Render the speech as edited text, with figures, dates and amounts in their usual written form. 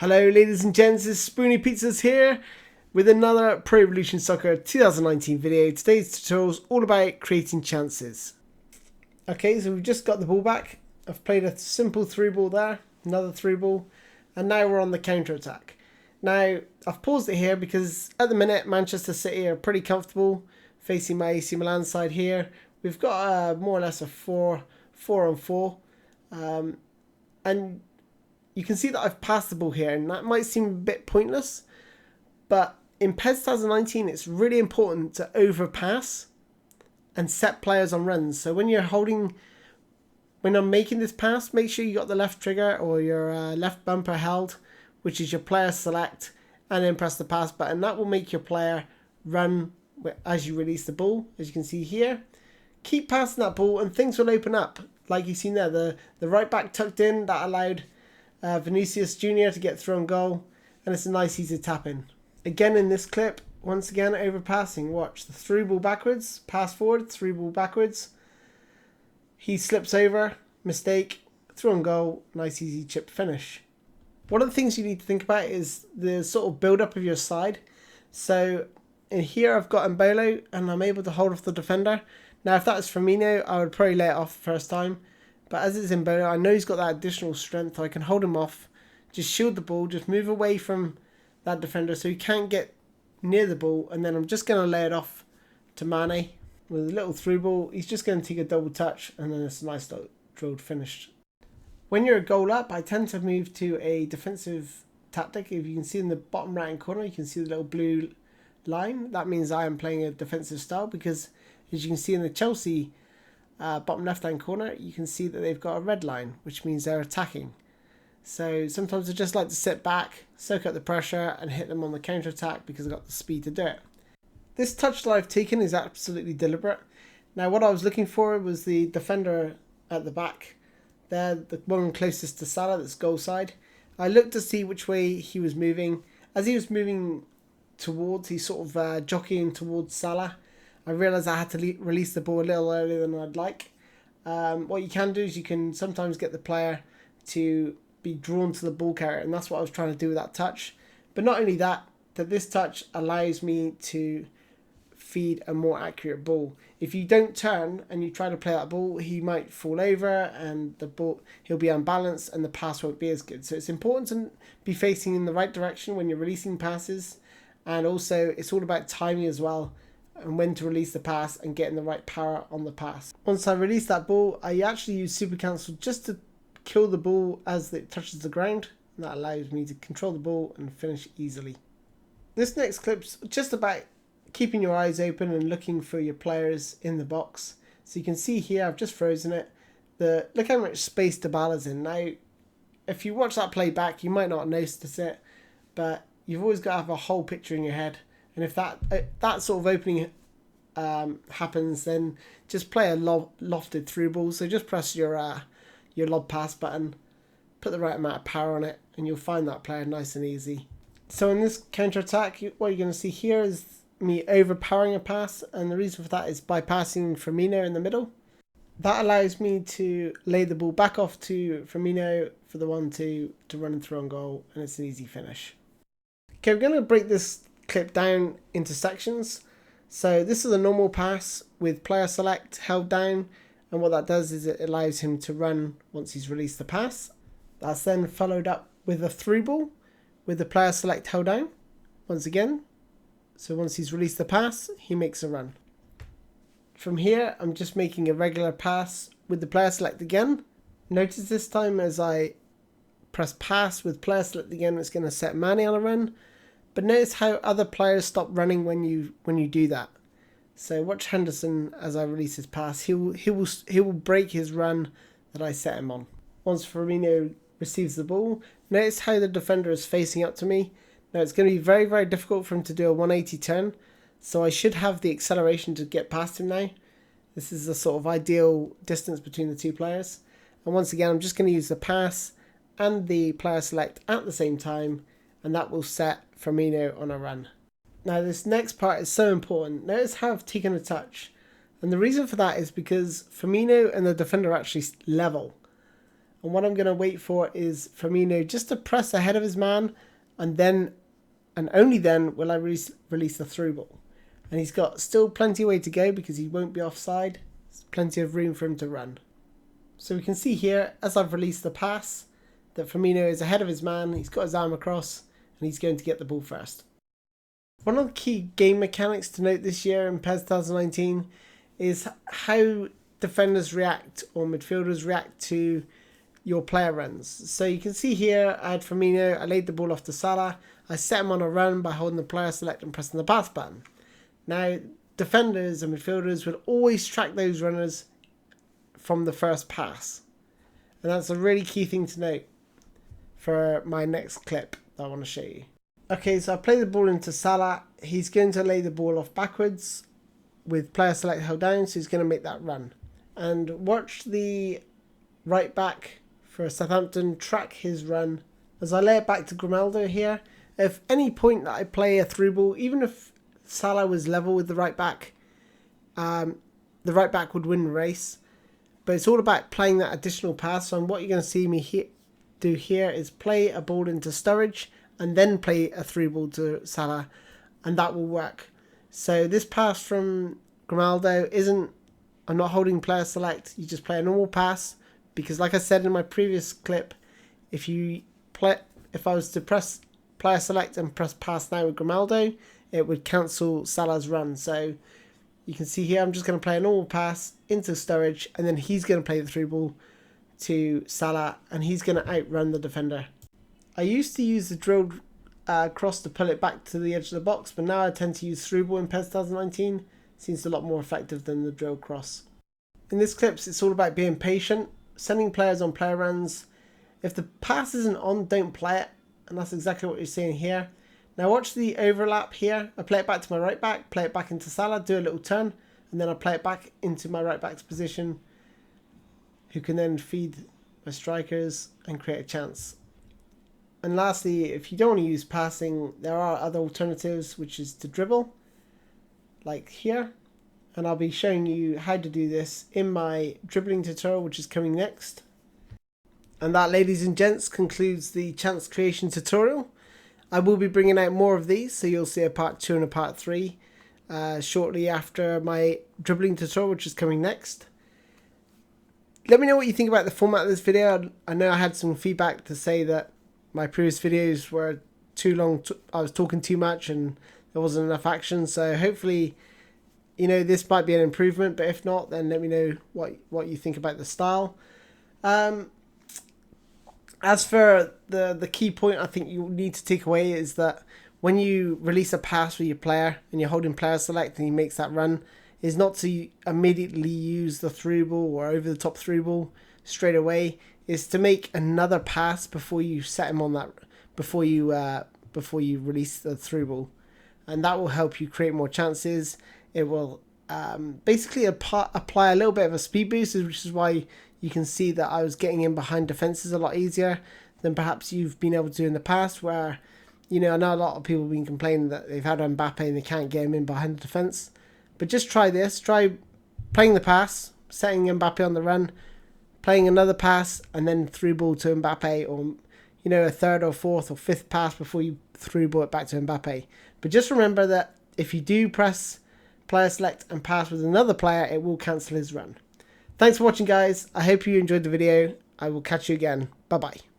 Hello ladies and gents, it's Spoony Pizzas here with another Pro Evolution Soccer 2019 video. Today's tutorial is all about creating chances. Okay, so we've just got the ball back. I've played a simple through ball there, another through ball, and now we're on the counter attack. Now, I've paused it here because at the minute Manchester City are pretty comfortable facing my AC Milan side here. We've got more or less a 4-on-4, and you can see that I've passed the ball here, and that might seem a bit pointless, but in PES 2019 it's really important to overpass and set players on runs. So when I'm making this pass, make sure you got the left trigger or your left bumper held, which is your player select, and then press the pass button. That will make your player run as you release the ball, as you can see here. Keep passing that ball and things will open up. Like you've seen there, the right back tucked in, that allowed Vinicius Jr. to get through on goal, and it's a nice easy tap in. Again in this clip, once again overpassing. Watch the through ball backwards, pass forward, through ball backwards. He slips over, mistake, through on goal, nice easy chip finish. One of the things you need to think about is the sort of build up of your side. So in here I've got Mbolo and I'm able to hold off the defender. Now if that was Firmino, I would probably lay it off the first time. But as it's Mbolo, I know he's got that additional strength. So I can hold him off, just shield the ball, just move away from that defender so he can't get near the ball. And then I'm just going to lay it off to Mane with a little through ball. He's just going to take a double touch and then it's a nice little drilled finish. When you're a goal up, I tend to move to a defensive tactic. If you can see in the bottom right hand corner, you can see the little blue line. That means I am playing a defensive style because as you can see in the Chelsea bottom left hand corner, you can see that they've got a red line, which means they're attacking. So sometimes I just like to sit back, soak up the pressure and hit them on the counter attack because I've got the speed to do it. This touch that I've taken is absolutely deliberate. Now what I was looking for was the defender at the back there, the one closest to Salah, that's goal side. I looked to see which way he was moving. As he was moving towards, he's sort of jockeying towards Salah. I realised I had to release the ball a little earlier than I'd like. What you can do is you can sometimes get the player to be drawn to the ball carrier, and that's what I was trying to do with that touch. But not only that this touch allows me to feed a more accurate ball. If you don't turn and you try to play that ball, he might fall over and he'll be unbalanced and the pass won't be as good. So it's important to be facing in the right direction when you're releasing passes, and also it's all about timing as well, and when to release the pass and getting the right power on the pass. Once I release that ball, I actually use super cancel just to kill the ball as it touches the ground, and that allows me to control the ball and finish easily. This next clip's just about keeping your eyes open and looking for your players in the box. So you can see here I've just frozen it. Look how much space Dybala's in. Now if you watch that play back you might not notice it, but you've always got to have a whole picture in your head. And if that sort of opening happens, then just play a lofted through ball. So just press your lob pass button, put the right amount of power on it, and you'll find that player nice and easy. So in this counter attack, what you're going to see here is me overpowering a pass, and the reason for that is bypassing Firmino in the middle. That allows me to lay the ball back off to Firmino for the 1-2 to run through on goal, and it's an easy finish. Okay, we're going to break this clip down into sections. So this is a normal pass with player select held down, and what that does is it allows him to run once he's released the pass. That's then followed up with a through ball with the player select held down once again. So once he's released the pass, he makes a run. From here, I'm just making a regular pass with the player select again. Notice this time as I press pass with player select again, it's going to set Mane on a run. But notice how other players stop running when you do that. So watch Henderson as I release his pass. He will break his run that I set him on. Once Firmino receives the ball, notice how the defender is facing up to me. Now it's going to be very, very difficult for him to do a 180 turn. So I should have the acceleration to get past him now. This is the sort of ideal distance between the two players. And once again, I'm just going to use the pass and the player select at the same time, and that will set Firmino on a run. Now this next part is so important. Notice how I've taken a touch, and the reason for that is because Firmino and the defender are actually level. And what I'm going to wait for is Firmino just to press ahead of his man, and then, and only then, will I release the through ball. And he's got still plenty of way to go because he won't be offside. There's plenty of room for him to run. So we can see here, as I've released the pass, that Firmino is ahead of his man. He's got his arm across, and he's going to get the ball first. One of the key game mechanics to note this year in PES 2019 is how defenders react, or midfielders react, to your player runs. So you can see here, I had Firmino, I laid the ball off to Salah, I set him on a run by holding the player select and pressing the pass button. Now, defenders and midfielders will always track those runners from the first pass. And that's a really key thing to note for my next clip that I want to show you. Okay, so I play the ball into Salah. He's going to lay the ball off backwards with player select held down, so he's going to make that run. And watch the right back for Southampton track his run. As I lay it back to Grimaldo here, if any point that I play a through ball, even if Salah was level with the right back would win the race. But it's all about playing that additional pass. So what you're going to see me do here is play a ball into Sturridge and then play a through ball to Salah, and that will work. So this pass from Grimaldo isn't, I'm not holding player select, you just play a normal pass, because like I said in my previous clip, if I was to press player select and press pass now with Grimaldo, it would cancel Salah's run. So you can see here I'm just going to play a normal pass into Sturridge, and then he's going to play the through ball to Salah, and he's going to outrun the defender. I used to use the drilled cross to pull it back to the edge of the box, but now I tend to use through ball in PES 2019. It seems a lot more effective than the drilled cross. In this clip, it's all about being patient, sending players on player runs. If the pass isn't on, don't play it, and that's exactly what you're seeing here. Now watch the overlap here. I play it back to my right back, play it back into Salah, do a little turn, and then I play it back into my right back's position, who can then feed my strikers and create a chance. And lastly, if you don't want to use passing, there are other alternatives, which is to dribble, like here. And I'll be showing you how to do this in my dribbling tutorial, which is coming next. And that, ladies and gents, concludes the chance creation tutorial. I will be bringing out more of these, so you'll see a part 2 and a part 3 shortly after my dribbling tutorial, which is coming next. Let me know what you think about the format of this video. I know I had some feedback to say that my previous videos were too long, I was talking too much and there wasn't enough action, so hopefully, you know, this might be an improvement, but if not, then let me know what you think about the style. As for the key point I think you need to take away is that when you release a pass with your player and you're holding player select and he makes that run, is not to immediately use the through ball or over the top through ball straight away, is to make another pass before you set him on that, before you release the through ball, and that will help you create more chances. It will basically apply a little bit of a speed boost, which is why you can see that I was getting in behind defenses a lot easier than perhaps you've been able to do in the past, where, you know, I know a lot of people have been complaining that they've had Mbappe and they can't get him in behind the defence. But just try this. Try playing the pass, setting Mbappe on the run, playing another pass, and then through ball to Mbappe, or, you know, a third or fourth or fifth pass before you through ball it back to Mbappe. But just remember that if you do press player select and pass with another player, it will cancel his run. Thanks for watching, guys. I hope you enjoyed the video. I will catch you again. Bye-bye.